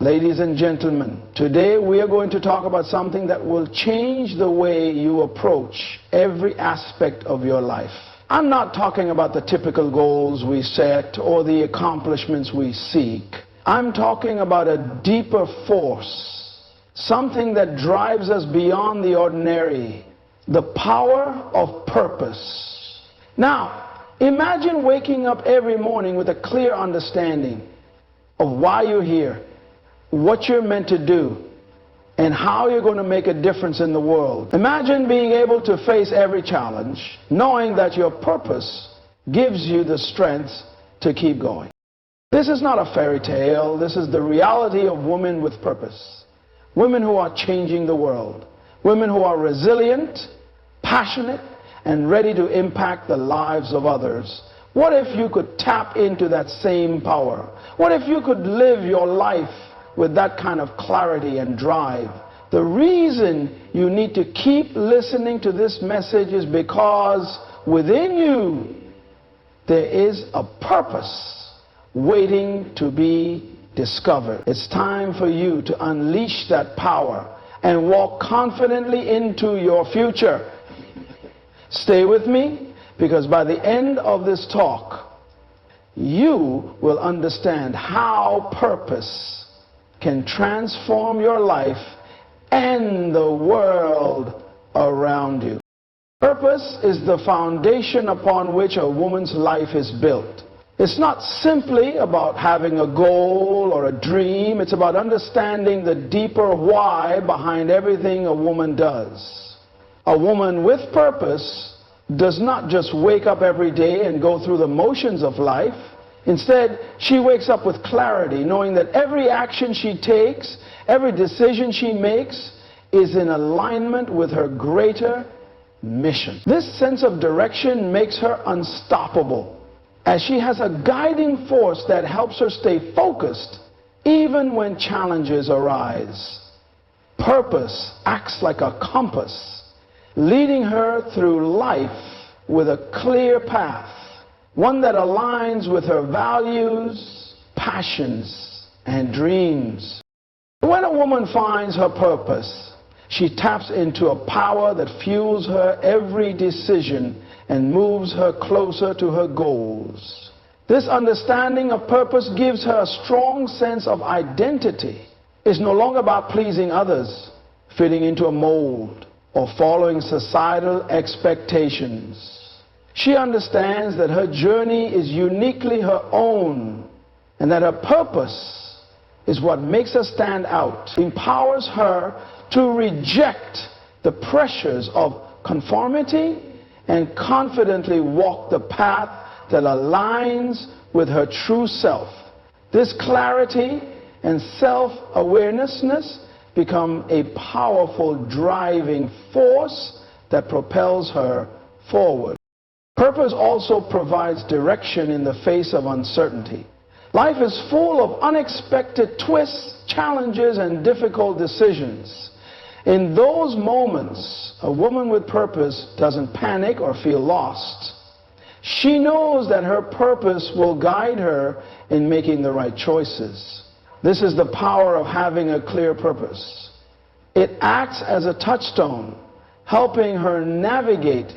Ladies and gentlemen, today we are going to talk about something that will change the way you approach every aspect of your life. I'm not talking about the typical goals we set or the accomplishments we seek. I'm talking about a deeper force, something that drives us beyond the ordinary, the power of purpose. Now, imagine waking up every morning with a clear understanding of why you're here, what you're meant to do, and how you're going to make a difference in the world. Imagine being able to face every challenge, knowing that your purpose gives you the strength to keep going. This is not a fairy tale. This is the reality of women with purpose. Women who are changing the world. Women who are resilient, passionate, and ready to impact the lives of others. What if you could tap into that same power? What if you could live your life with that kind of clarity and drive? The reason you need to keep listening to this message is because within you there is a purpose waiting to be discovered. It's time for you to unleash that power and walk confidently into your future. Stay with me, because by the end of this talk, you will understand how purpose can transform your life and the world around you. Purpose is the foundation upon which a woman's life is built. It's not simply about having a goal or a dream. It's about understanding the deeper why behind everything a woman does. A woman with purpose does not just wake up every day and go through the motions of life. Instead, she wakes up with clarity, knowing that every action she takes, every decision she makes, is in alignment with her greater mission. This sense of direction makes her unstoppable, as she has a guiding force that helps her stay focused even when challenges arise. Purpose acts like a compass, leading her through life with a clear path, one that aligns with her values, passions, and dreams. When a woman finds her purpose, she taps into a power that fuels her every decision and moves her closer to her goals. This understanding of purpose gives her a strong sense of identity. It's no longer about pleasing others, fitting into a mold, or following societal expectations. She understands that her journey is uniquely her own, and that her purpose is what makes her stand out, empowers her to reject the pressures of conformity and confidently walk the path that aligns with her true self. This clarity and self-awareness become a powerful driving force that propels her forward. Purpose also provides direction in the face of uncertainty. Life is full of unexpected twists, challenges, and difficult decisions. In those moments, a woman with purpose doesn't panic or feel lost. She knows that her purpose will guide her in making the right choices. This is the power of having a clear purpose. It acts as a touchstone, helping her navigate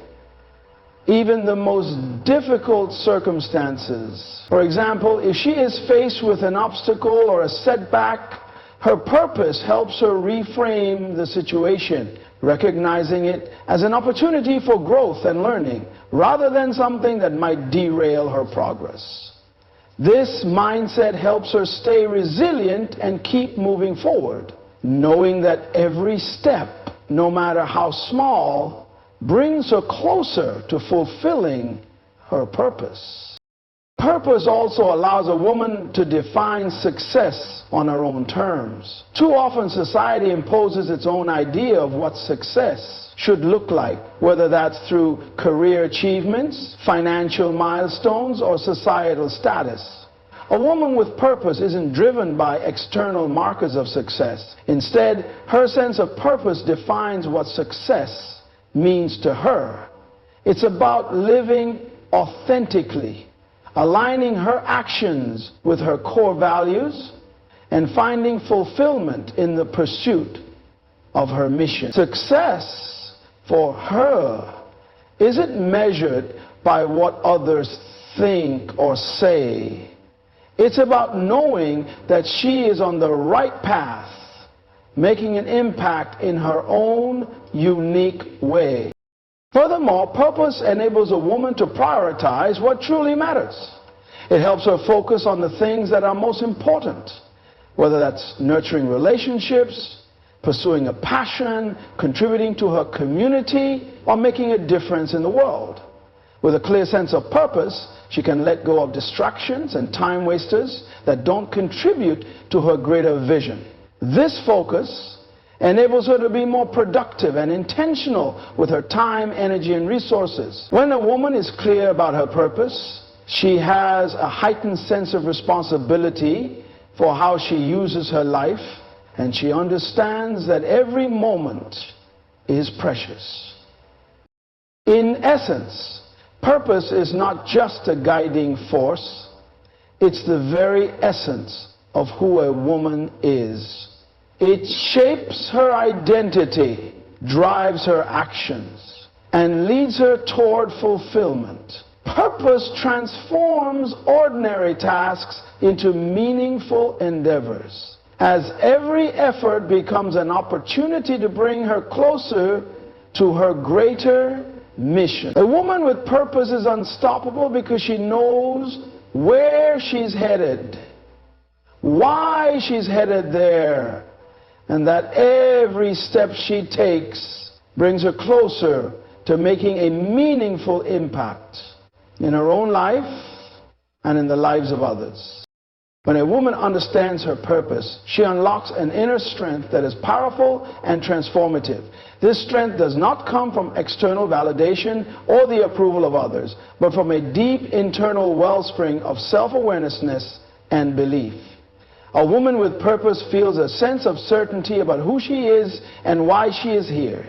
even the most difficult circumstances. For example, if she is faced with an obstacle or a setback, her purpose helps her reframe the situation, recognizing it as an opportunity for growth and learning, rather than something that might derail her progress. This mindset helps her stay resilient and keep moving forward, knowing that every step, no matter how small, brings her closer to fulfilling her purpose. Purpose also allows a woman to define success on her own terms. Too often society imposes its own idea of what success should look like, whether that's through career achievements, financial milestones, or societal status. A woman with purpose isn't driven by external markers of success. Instead, her sense of purpose defines what success means to her. It's about living authentically, aligning her actions with her core values, and finding fulfillment in the pursuit of her mission. Success for her isn't measured by what others think or say. It's about knowing that she is on the right path, making an impact in her own unique way. Furthermore, purpose enables a woman to prioritize what truly matters. It helps her focus on the things that are most important, whether that's nurturing relationships, pursuing a passion, contributing to her community, or making a difference in the world. With a clear sense of purpose, she can let go of distractions and time wasters that don't contribute to her greater vision. This focus enables her to be more productive and intentional with her time, energy, and resources. When a woman is clear about her purpose, she has a heightened sense of responsibility for how she uses her life, and she understands that every moment is precious. In essence, purpose is not just a guiding force, it's the very essence of who a woman is. It shapes her identity, drives her actions, and leads her toward fulfillment. Purpose transforms ordinary tasks into meaningful endeavors, as every effort becomes an opportunity to bring her closer to her greater mission. A woman with purpose is unstoppable because she knows where she's headed, why she's headed there, and that every step she takes brings her closer to making a meaningful impact in her own life and in the lives of others. When a woman understands her purpose, she unlocks an inner strength that is powerful and transformative. This strength does not come from external validation or the approval of others, but from a deep internal wellspring of self-awareness and belief. A woman with purpose feels a sense of certainty about who she is and why she is here.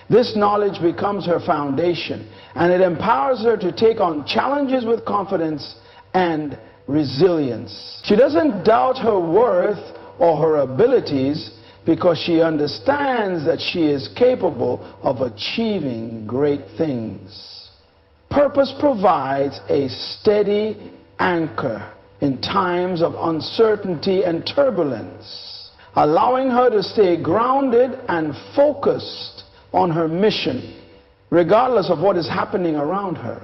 This knowledge becomes her foundation, and it empowers her to take on challenges with confidence and resilience. She doesn't doubt her worth or her abilities because she understands that she is capable of achieving great things. Purpose provides a steady anchor in times of uncertainty and turbulence, allowing her to stay grounded and focused on her mission, regardless of what is happening around her.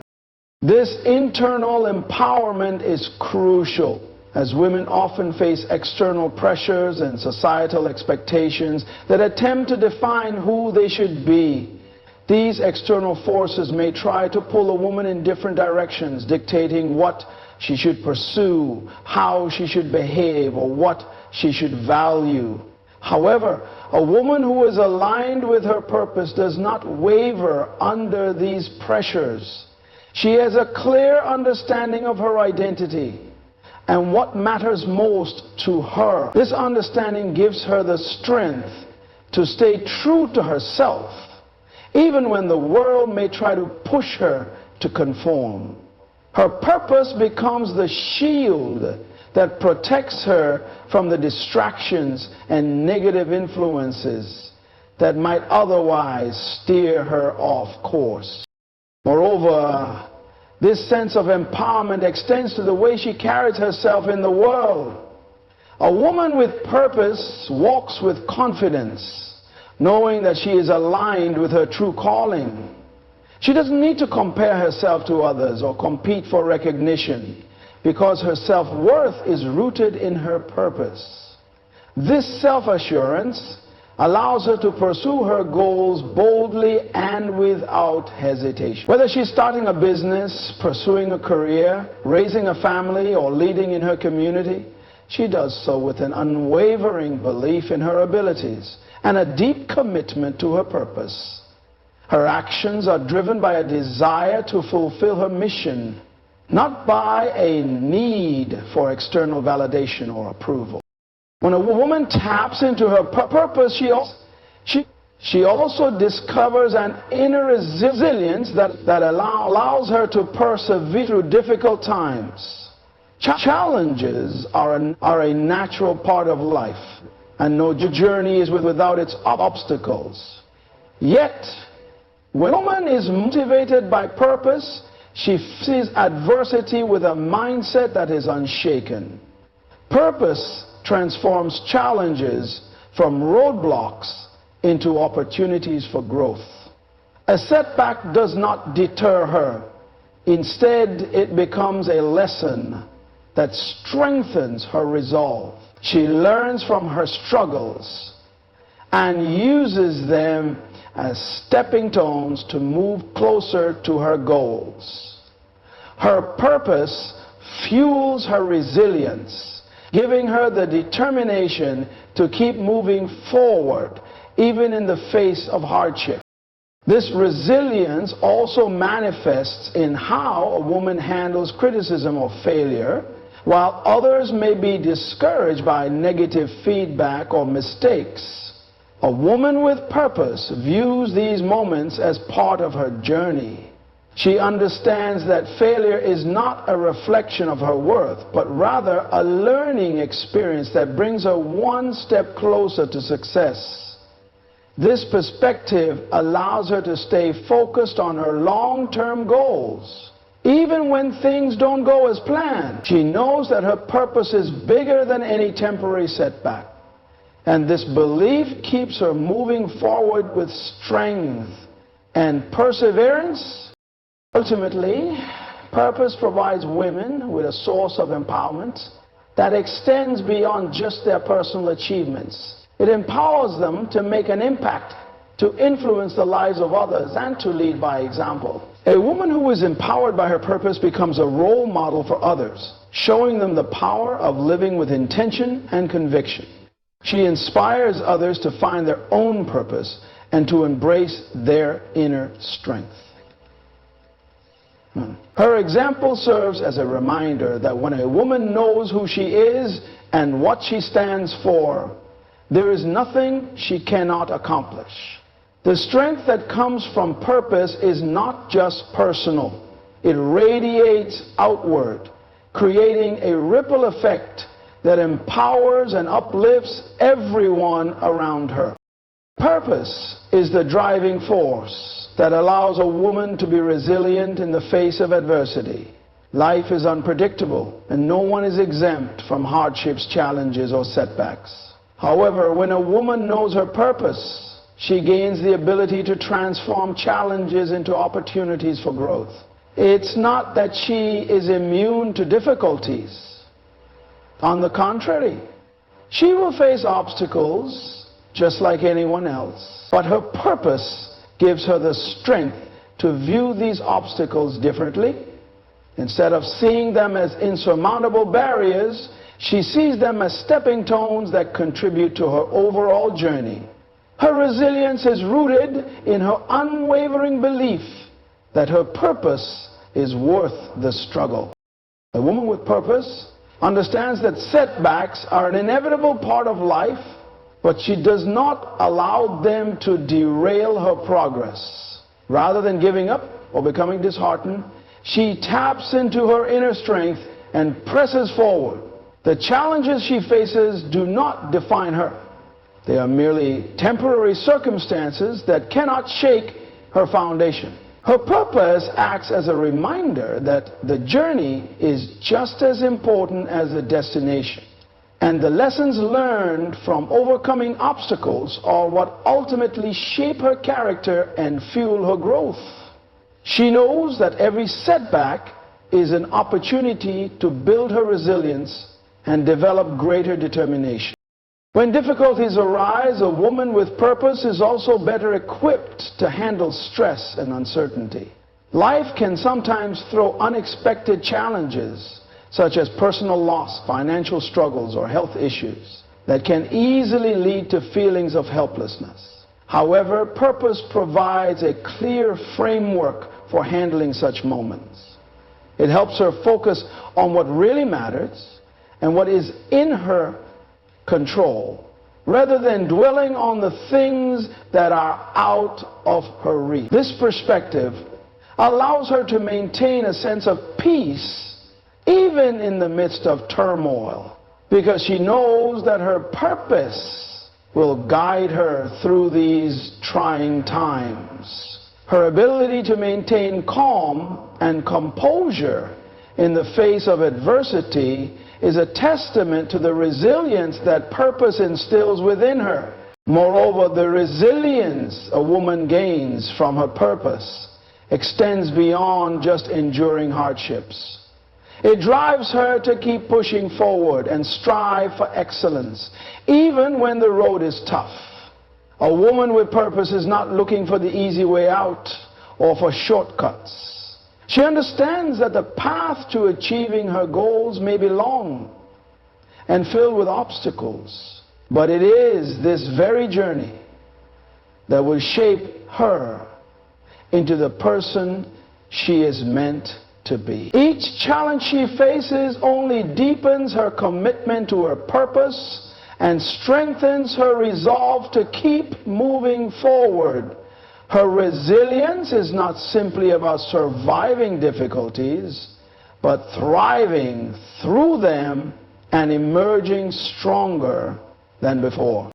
This internal empowerment is crucial, as women often face external pressures and societal expectations that attempt to define who they should be. These external forces may try to pull a woman in different directions, dictating what she should pursue, how she should behave, or what she should value. However, a woman who is aligned with her purpose does not waver under these pressures. She has a clear understanding of her identity and what matters most to her. This understanding gives her the strength to stay true to herself, even when the world may try to push her to conform. Her purpose becomes the shield that protects her from the distractions and negative influences that might otherwise steer her off course. Moreover, this sense of empowerment extends to the way she carries herself in the world. A woman with purpose walks with confidence, knowing that she is aligned with her true calling. She doesn't need to compare herself to others or compete for recognition, because her self-worth is rooted in her purpose. This self-assurance allows her to pursue her goals boldly and without hesitation. Whether she's starting a business, pursuing a career, raising a family, or leading in her community, she does so with an unwavering belief in her abilities and a deep commitment to her purpose. Her actions are driven by a desire to fulfill her mission, not by a need for external validation or approval. When a woman taps into her purpose, she also discovers an inner resilience that allows her to persevere through difficult times. Challenges are a natural part of life, and no journey is without its obstacles. Yet, when a woman is motivated by purpose, she faces adversity with a mindset that is unshaken. Purpose transforms challenges from roadblocks into opportunities for growth. A setback does not deter her. Instead, it becomes a lesson that strengthens her resolve. She learns from her struggles and uses them as stepping stones to move closer to her goals. Her purpose fuels her resilience, giving her the determination to keep moving forward even in the face of hardship. This resilience also manifests in how a woman handles criticism or failure. While others may be discouraged by negative feedback or mistakes, a woman with purpose views these moments as part of her journey. She understands that failure is not a reflection of her worth, but rather a learning experience that brings her one step closer to success. This perspective allows her to stay focused on her long-term goals. Even when things don't go as planned, she knows that her purpose is bigger than any temporary setback. And this belief keeps her moving forward with strength and perseverance. Ultimately, purpose provides women with a source of empowerment that extends beyond just their personal achievements. It empowers them to make an impact, to influence the lives of others, and to lead by example. A woman who is empowered by her purpose becomes a role model for others, showing them the power of living with intention and conviction. She inspires others to find their own purpose and to embrace their inner strength. Her example serves as a reminder that when a woman knows who she is and what she stands for, there is nothing she cannot accomplish. The strength that comes from purpose is not just personal. It radiates outward, creating a ripple effect that empowers and uplifts everyone around her. Purpose is the driving force that allows a woman to be resilient in the face of adversity. Life is unpredictable, and no one is exempt from hardships, challenges, or setbacks. However, when a woman knows her purpose, she gains the ability to transform challenges into opportunities for growth. It's not that she is immune to difficulties. On the contrary, she will face obstacles just like anyone else. But her purpose gives her the strength to view these obstacles differently. Instead of seeing them as insurmountable barriers, she sees them as stepping stones that contribute to her overall journey. Her resilience is rooted in her unwavering belief that her purpose is worth the struggle. A woman with purpose understands that setbacks are an inevitable part of life, but she does not allow them to derail her progress. Rather than giving up or becoming disheartened, she taps into her inner strength and presses forward. The challenges she faces do not define her. They are merely temporary circumstances that cannot shake her foundation. Her purpose acts as a reminder that the journey is just as important as the destination. And the lessons learned from overcoming obstacles are what ultimately shape her character and fuel her growth. She knows that every setback is an opportunity to build her resilience and develop greater determination. When difficulties arise, a woman with purpose is also better equipped to handle stress and uncertainty. Life can sometimes throw unexpected challenges, such as personal loss, financial struggles, or health issues, that can easily lead to feelings of helplessness. However, purpose provides a clear framework for handling such moments. It helps her focus on what really matters and what is in her control, rather than dwelling on the things that are out of her reach. This perspective allows her to maintain a sense of peace even in the midst of turmoil, because she knows that her purpose will guide her through these trying times. Her ability to maintain calm and composure in the face of adversity is a testament to the resilience that purpose instills within her. Moreover, the resilience a woman gains from her purpose extends beyond just enduring hardships. It drives her to keep pushing forward and strive for excellence, even when the road is tough. A woman with purpose is not looking for the easy way out or for shortcuts. She understands that the path to achieving her goals may be long and filled with obstacles, but it is this very journey that will shape her into the person she is meant to be. Each challenge she faces only deepens her commitment to her purpose and strengthens her resolve to keep moving forward. Her resilience is not simply about surviving difficulties, but thriving through them and emerging stronger than before.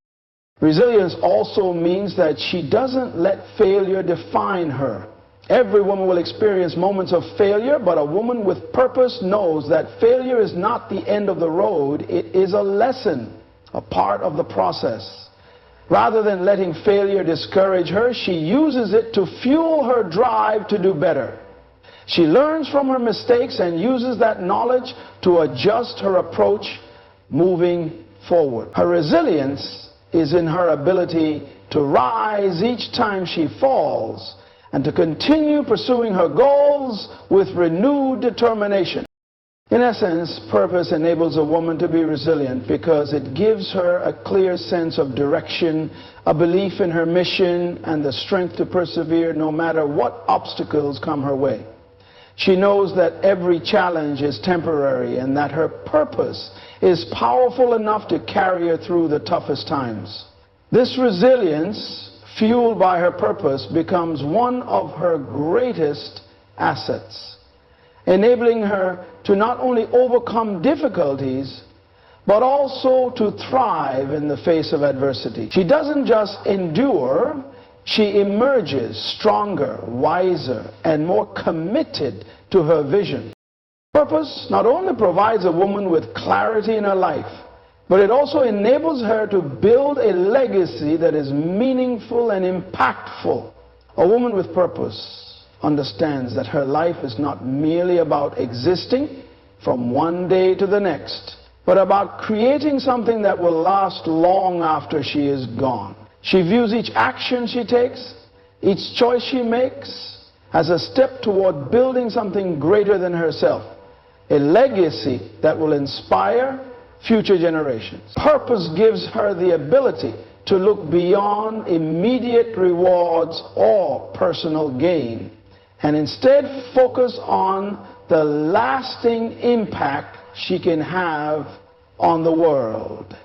Resilience also means that she doesn't let failure define her. Every woman will experience moments of failure, but a woman with purpose knows that failure is not the end of the road. It is a lesson, a part of the process. Rather than letting failure discourage her, she uses it to fuel her drive to do better. She learns from her mistakes and uses that knowledge to adjust her approach moving forward. Her resilience is in her ability to rise each time she falls and to continue pursuing her goals with renewed determination. In essence, purpose enables a woman to be resilient because it gives her a clear sense of direction, a belief in her mission, and the strength to persevere no matter what obstacles come her way. She knows that every challenge is temporary and that her purpose is powerful enough to carry her through the toughest times. This resilience, fueled by her purpose, becomes one of her greatest assets, enabling her to not only overcome difficulties, but also to thrive in the face of adversity. She doesn't just endure, she emerges stronger, wiser, and more committed to her vision. Purpose not only provides a woman with clarity in her life, but it also enables her to build a legacy that is meaningful and impactful. A woman with purpose understands that her life is not merely about existing from one day to the next, but about creating something that will last long after she is gone. She views each action she takes, each choice she makes, as a step toward building something greater than herself, a legacy that will inspire future generations. Purpose gives her the ability to look beyond immediate rewards or personal gain and instead focus on the lasting impact she can have on the world,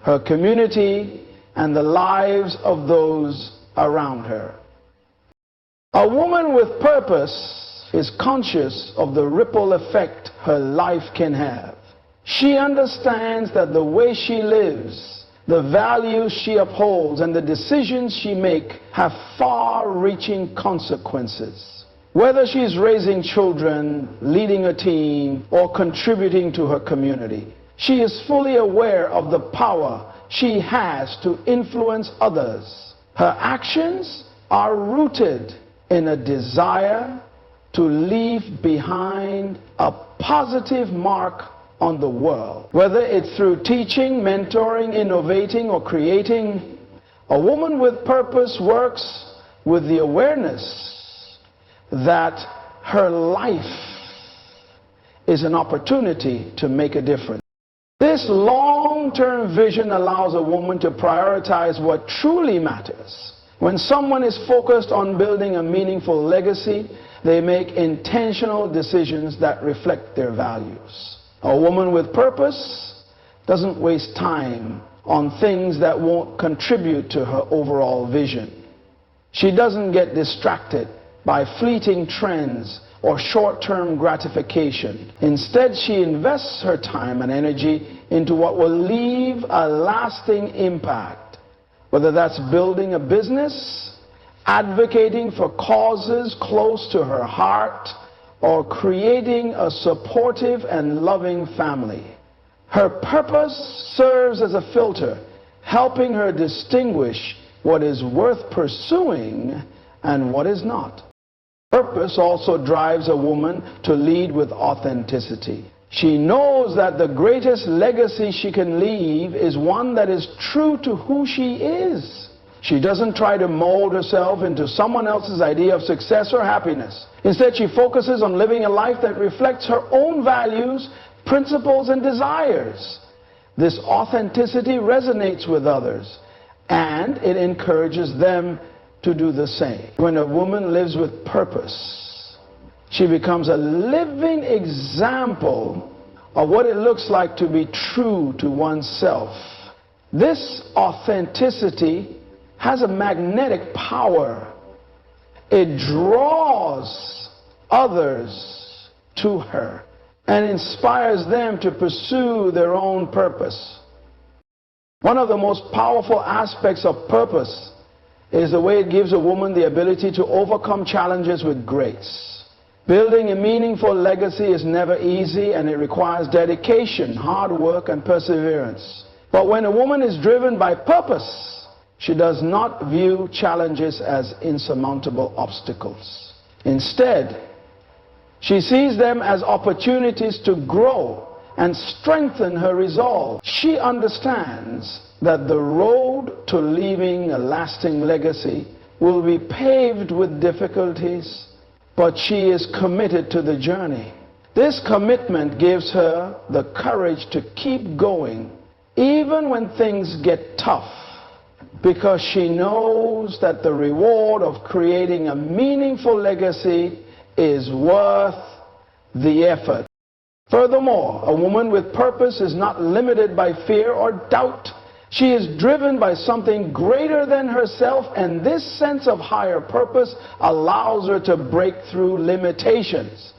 her community, and the lives of those around her. A woman with purpose is conscious of the ripple effect her life can have. She understands that the way she lives, the values she upholds, and the decisions she makes have far-reaching consequences. Whether she's raising children, leading a team, or contributing to her community, she is fully aware of the power she has to influence others. Her actions are rooted in a desire to leave behind a positive mark on the world. Whether it's through teaching, mentoring, innovating, or creating, a woman with purpose works with the awareness that her life is an opportunity to make a difference. This long-term vision allows a woman to prioritize what truly matters. When someone is focused on building a meaningful legacy, they make intentional decisions that reflect their values. A woman with purpose doesn't waste time on things that won't contribute to her overall vision. She doesn't get distracted by fleeting trends or short-term gratification. Instead, she invests her time and energy into what will leave a lasting impact, whether that's building a business, advocating for causes close to her heart, or creating a supportive and loving family. Her purpose serves as a filter, helping her distinguish what is worth pursuing and what is not. Purpose also drives a woman to lead with authenticity. She knows that the greatest legacy she can leave is one that is true to who she is. She doesn't try to mold herself into someone else's idea of success or happiness. Instead, she focuses on living a life that reflects her own values, principles, and desires. This authenticity resonates with others, and it encourages them to do the same. When a woman lives with purpose, she becomes a living example of what it looks like to be true to oneself. This authenticity has a magnetic power. It draws others to her and inspires them to pursue their own purpose. One of the most powerful aspects of purpose is the way it gives a woman the ability to overcome challenges with grace. Building a meaningful legacy is never easy, and it requires dedication, hard work, and perseverance. But when a woman is driven by purpose, she does not view challenges as insurmountable obstacles. Instead, she sees them as opportunities to grow and strengthen her resolve. She understands that the road to leaving a lasting legacy will be paved with difficulties, but she is committed to the journey. This commitment gives her the courage to keep going, even when things get tough, because she knows that the reward of creating a meaningful legacy is worth the effort. Furthermore, a woman with purpose is not limited by fear or doubt. She is driven by something greater than herself, and this sense of higher purpose allows her to break through limitations.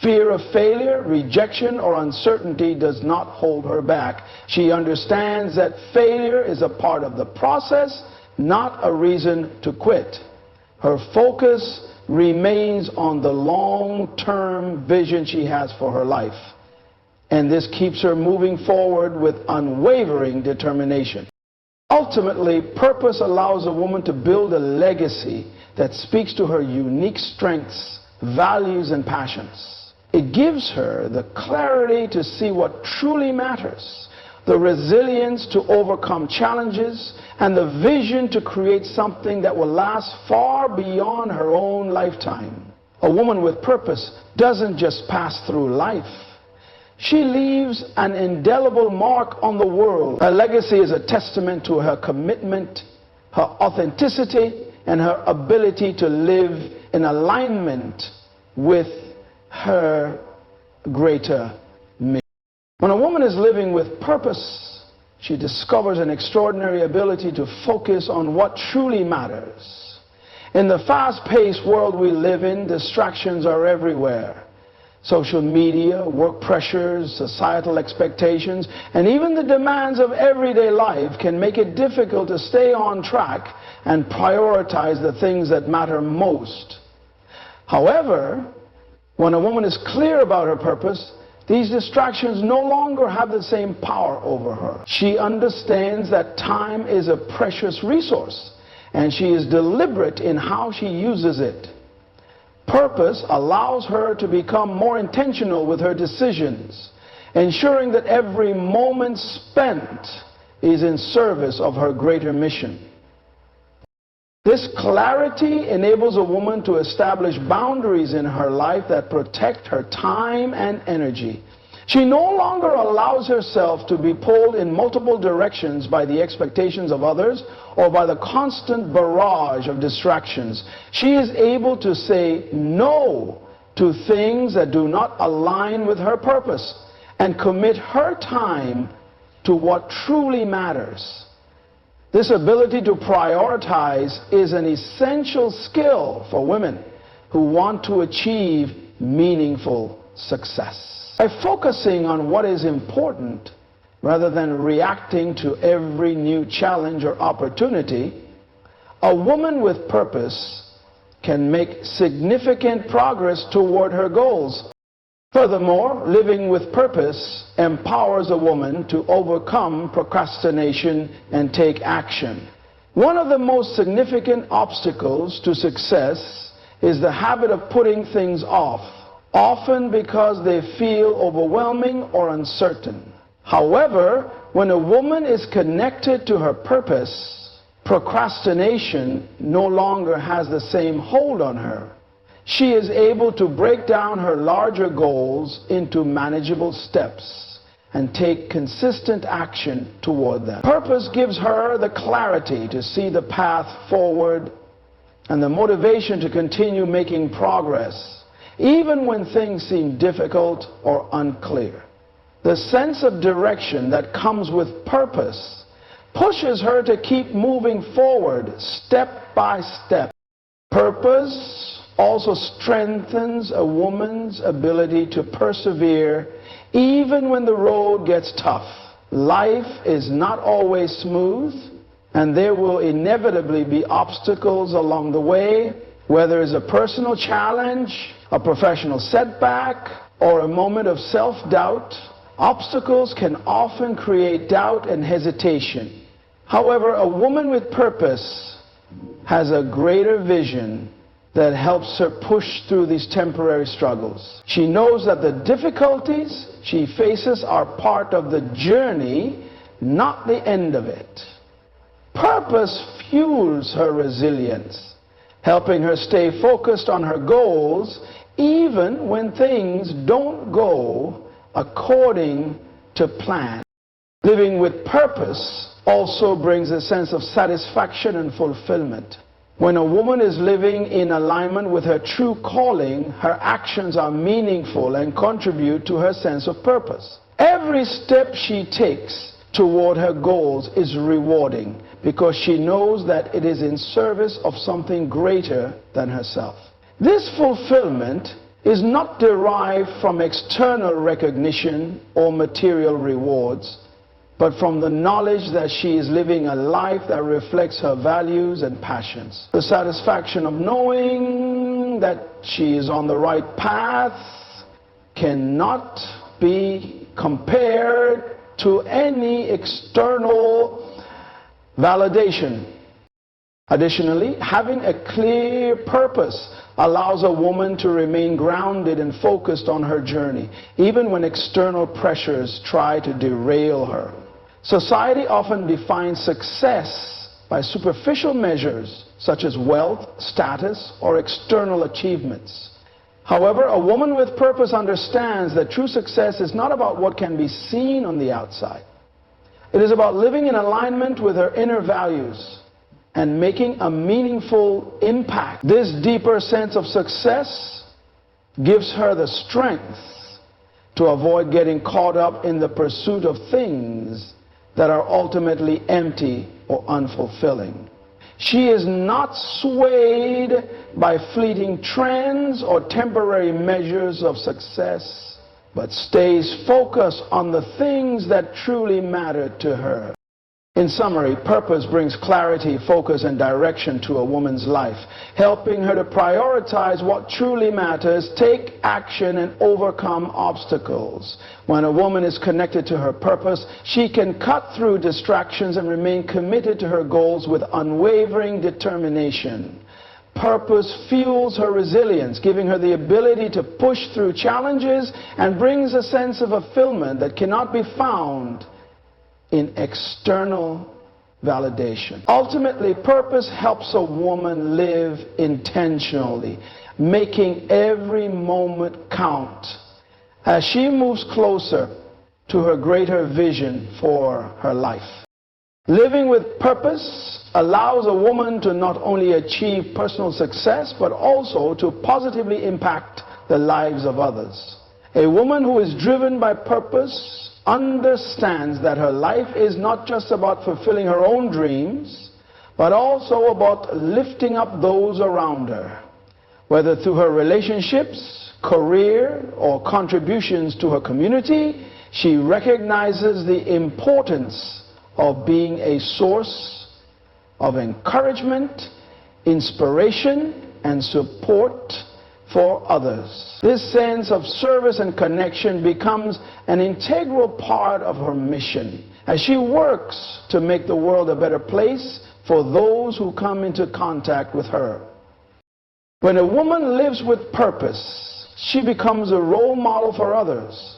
Fear of failure, rejection, or uncertainty does not hold her back. She understands that failure is a part of the process, not a reason to quit. Her focus remains on the long-term vision she has for her life, and this keeps her moving forward with unwavering determination. Ultimately, purpose allows a woman to build a legacy that speaks to her unique strengths, values, and passions. It gives her the clarity to see what truly matters, the resilience to overcome challenges, and the vision to create something that will last far beyond her own lifetime. A woman with purpose doesn't just pass through life. She leaves an indelible mark on the world. Her legacy is a testament to her commitment, her authenticity, and her ability to live in alignment with her greater mission. When a woman is living with purpose, she discovers an extraordinary ability to focus on what truly matters. In the fast-paced world we live in, distractions are everywhere. Social media, work pressures, societal expectations, and even the demands of everyday life can make it difficult to stay on track and prioritize the things that matter most. However, when a woman is clear about her purpose, these distractions no longer have the same power over her. She understands that time is a precious resource, and she is deliberate in how she uses it. Purpose allows her to become more intentional with her decisions, ensuring that every moment spent is in service of her greater mission. This clarity enables a woman to establish boundaries in her life that protect her time and energy. She no longer allows herself to be pulled in multiple directions by the expectations of others or by the constant barrage of distractions. She is able to say no to things that do not align with her purpose and commit her time to what truly matters. This ability to prioritize is an essential skill for women who want to achieve meaningful success. By focusing on what is important rather than reacting to every new challenge or opportunity, a woman with purpose can make significant progress toward her goals. Furthermore, living with purpose empowers a woman to overcome procrastination and take action. One of the most significant obstacles to success is the habit of putting things off, often because they feel overwhelming or uncertain. However, when a woman is connected to her purpose, procrastination no longer has the same hold on her. She is able to break down her larger goals into manageable steps and take consistent action toward them. Purpose gives her the clarity to see the path forward and the motivation to continue making progress, even when things seem difficult or unclear. The sense of direction that comes with purpose pushes her to keep moving forward step by step. Purpose also strengthens a woman's ability to persevere even when the road gets tough. Life is not always smooth, and there will inevitably be obstacles along the way, whether it's a personal challenge, a professional setback, or a moment of self-doubt. Obstacles can often create doubt and hesitation. However, a woman with purpose has a greater vision that helps her push through these temporary struggles. She knows that the difficulties she faces are part of the journey, not the end of it. Purpose fuels her resilience, helping her stay focused on her goals even when things don't go according to plan. Living with purpose also brings a sense of satisfaction and fulfillment. When a woman is living in alignment with her true calling, her actions are meaningful and contribute to her sense of purpose. Every step she takes toward her goals is rewarding because she knows that it is in service of something greater than herself. This fulfillment is not derived from external recognition or material rewards, but from the knowledge that she is living a life that reflects her values and passions. The satisfaction of knowing that she is on the right path cannot be compared to any external validation. Additionally, having a clear purpose allows a woman to remain grounded and focused on her journey, even when external pressures try to derail her. Society often defines success by superficial measures such as wealth, status, or external achievements. However, a woman with purpose understands that true success is not about what can be seen on the outside. It is about living in alignment with her inner values and making a meaningful impact. This deeper sense of success gives her the strength to avoid getting caught up in the pursuit of things that are ultimately empty or unfulfilling. She is not swayed by fleeting trends or temporary measures of success, but stays focused on the things that truly matter to her. In summary, purpose brings clarity, focus, and direction to a woman's life, helping her to prioritize what truly matters, take action, and overcome obstacles. When a woman is connected to her purpose, she can cut through distractions and remain committed to her goals with unwavering determination. Purpose fuels her resilience, giving her the ability to push through challenges and brings a sense of fulfillment that cannot be found in external validation. Ultimately, purpose helps a woman live intentionally, making every moment count as she moves closer to her greater vision for her life. Living with purpose allows a woman to not only achieve personal success, but also to positively impact the lives of others. A woman who is driven by purpose understands that her life is not just about fulfilling her own dreams, but also about lifting up those around her, whether through her relationships, career, or contributions to her community, she recognizes the importance of being a source of encouragement, inspiration, and support for others. This sense of service and connection becomes an integral part of her mission as she works to make the world a better place for those who come into contact with her. When a woman lives with purpose, she becomes a role model for others.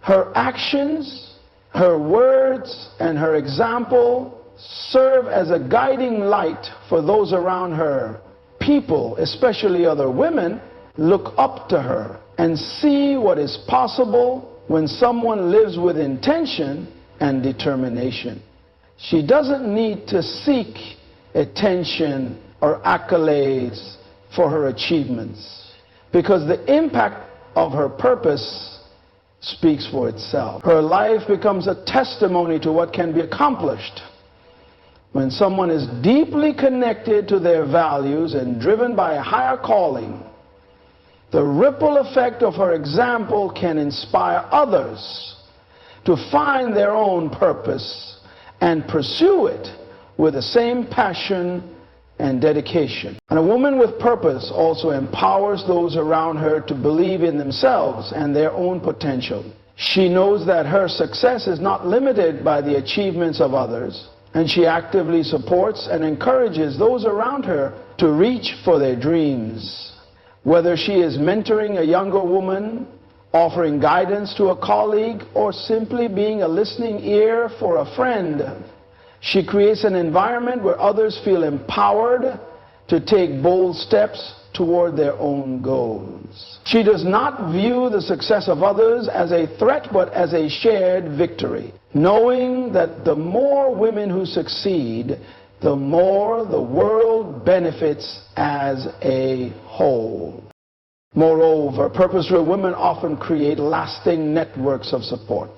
Her actions, her words, and her example serve as a guiding light for those around her. People, especially other women, look up to her and see what is possible when someone lives with intention and determination. She doesn't need to seek attention or accolades for her achievements, because the impact of her purpose speaks for itself. Her life becomes a testimony to what can be accomplished when someone is deeply connected to their values and driven by a higher calling. The ripple effect of her example can inspire others to find their own purpose and pursue it with the same passion and dedication. And a woman with purpose also empowers those around her to believe in themselves and their own potential. She knows that her success is not limited by the achievements of others, and she actively supports and encourages those around her to reach for their dreams. Whether she is mentoring a younger woman, offering guidance to a colleague, or simply being a listening ear for a friend, she creates an environment where others feel empowered to take bold steps toward their own goals. She does not view the success of others as a threat, but as a shared victory, knowing that the more women who succeed, the more the world benefits as a whole. Moreover, purposeful women often create lasting networks of support.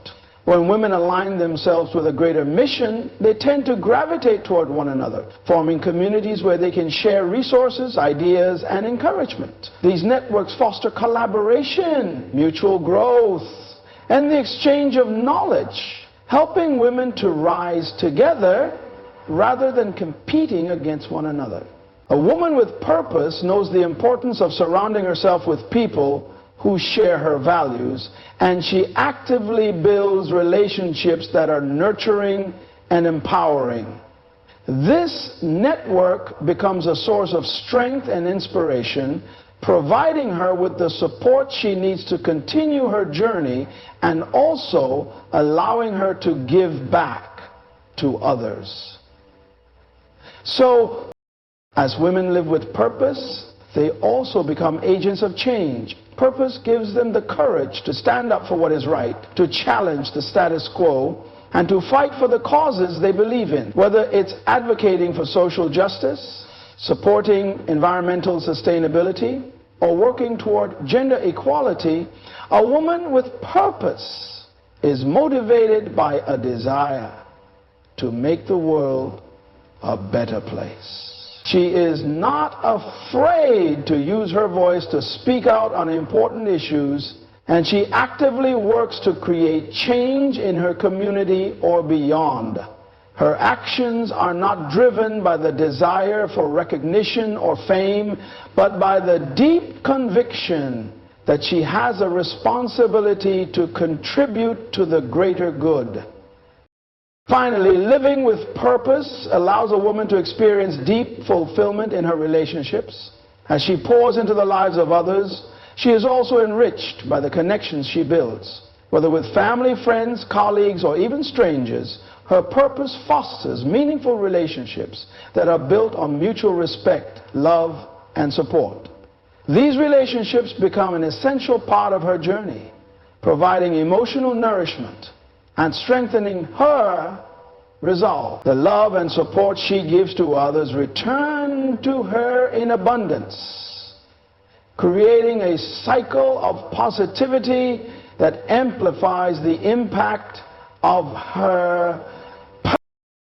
When women align themselves with a greater mission, they tend to gravitate toward one another, forming communities where they can share resources, ideas, and encouragement. These networks foster collaboration, mutual growth, and the exchange of knowledge, helping women to rise together rather than competing against one another. A woman with purpose knows the importance of surrounding herself with people who share her values, and she actively builds relationships that are nurturing and empowering. This network becomes a source of strength and inspiration, providing her with the support she needs to continue her journey, and also allowing her to give back to others. So, as women live with purpose, they also become agents of change. Purpose gives them the courage to stand up for what is right, to challenge the status quo, and to fight for the causes they believe in. Whether it's advocating for social justice, supporting environmental sustainability, or working toward gender equality, a woman with purpose is motivated by a desire to make the world a better place. She is not afraid to use her voice to speak out on important issues, and she actively works to create change in her community or beyond. Her actions are not driven by the desire for recognition or fame, but by the deep conviction that she has a responsibility to contribute to the greater good. Finally, living with purpose allows a woman to experience deep fulfillment in her relationships. As she pours into the lives of others, she is also enriched by the connections she builds. Whether with family, friends, colleagues, or even strangers, her purpose fosters meaningful relationships that are built on mutual respect, love, and support. These relationships become an essential part of her journey, providing emotional nourishment and strengthening her resolve. The love and support she gives to others return to her in abundance, creating a cycle of positivity that amplifies the impact of her purpose.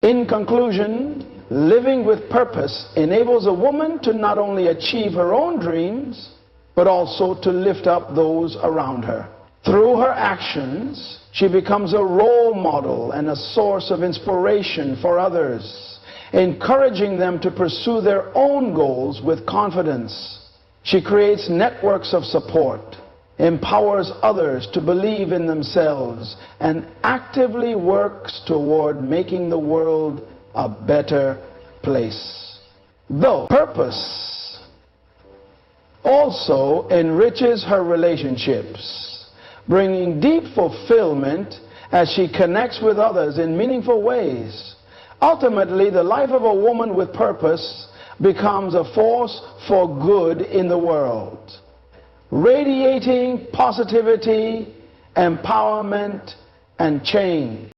In conclusion, living with purpose enables a woman to not only achieve her own dreams, but also to lift up those around her. Through her actions, she becomes a role model and a source of inspiration for others, encouraging them to pursue their own goals with confidence. She creates networks of support, empowers others to believe in themselves, and actively works toward making the world a better place. Though purpose also enriches her relationships, bringing deep fulfillment as she connects with others in meaningful ways. Ultimately, the life of a woman with purpose becomes a force for good in the world, radiating positivity, empowerment, and change.